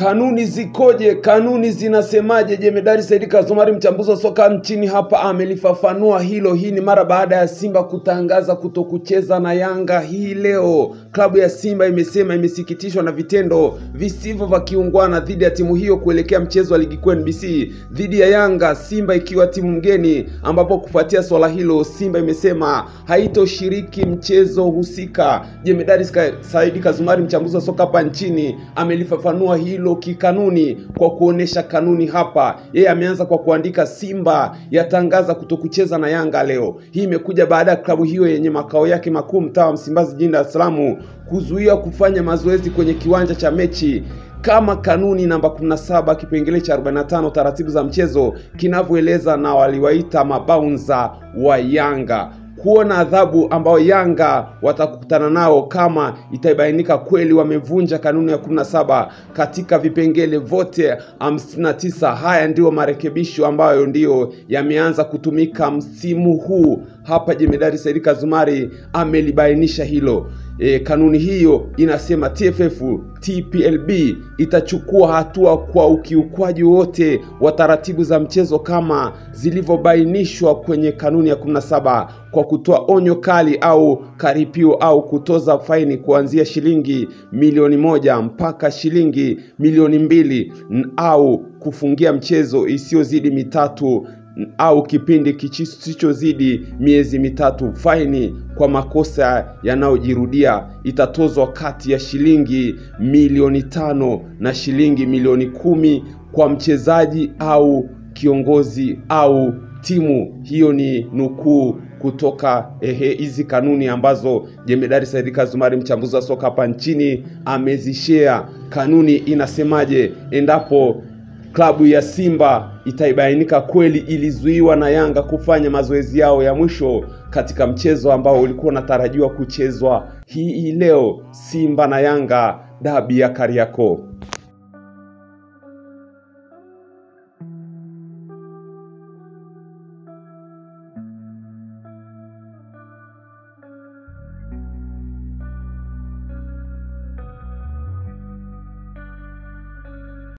Kanuni zikoje? Kanuni zinasemaje? Jemedari Said Kazumari, mchambuzi wa soka nchini hapa, amelifafanua hilo. Hii ni mara baada ya Simba kutangaza kutokucheza na Yanga hii leo. Klabu ya Simba imesema imesikitishwa na vitendo visivyo vya kiungwana dhidi ya timu hiyo kuelekea mchezo wa ligi kuu NBC dhidi ya Yanga, Simba ikiwa timu mgeni, ambapo kufuatia swala hilo Simba imesema haitoshiriki mchezo husika. Jemedari Said Kazumari, mchambuzi wa soka hapa nchini, amelifafanua hilo kikanuni kwa kuonesha kanuni hapa. Yeye ameanza kwa kuandika Simba yatangaza kutokucheza na Yanga leo. Hii imekuja baada ya klabu hiyo yenye makao yake makuu mtaa wa Msimbazi jijini Dar es Salaam kuzuia kufanya mazoezi kwenye kiwanja cha mechi kama kanuni namba 17 kipengele cha 45 taratibu za mchezo kinavyoeleza, na waliwaita mabaunza wa Yanga kuona adhabu ambao Yanga watakutana nao kama itabainika kweli wamevunja kanuni ya 17 katika vipengele vote 59. Haya ndio marekebisho ambayo ndio yameanza kutumika msimu huu. Hapa Jemedari Said Kazumari amelibainisha hilo. Kanuni hiyo inasema TFF TPLB itachukua hatua kwa ukiukwaji wote wa taratibu za mchezo kama zilivyobainishwa kwenye kanuni ya 17 kwa kutoa onyo kali au karipio au kutoza faini kuanzia shilingi milioni 1 mpaka shilingi milioni 2 au kufungia mchezo isiyozidi mitatu au kipindi kisichozidi miezi mitatu. Faini kwa makosa yanayojirudia itatozwa kati ya shilingi milioni 5 na shilingi milioni 10 kwa mchezaji au kiongozi au timu. Hiyo ni nukuu kutoka hizi kanuni ambazo Jemedari Said Kazumari, mchambuzi wa soka hapa nchini, amezishare. Kanuni inasemaje endapo klabu ya Simba itaibainika kweli ilizuiwa na Yanga kufanya mazoezi yao ya mwisho katika mchezo ambao ulikuwa unatarajiwa kuchezwa hii leo, Simba na Yanga, dabi ya Kariakoo.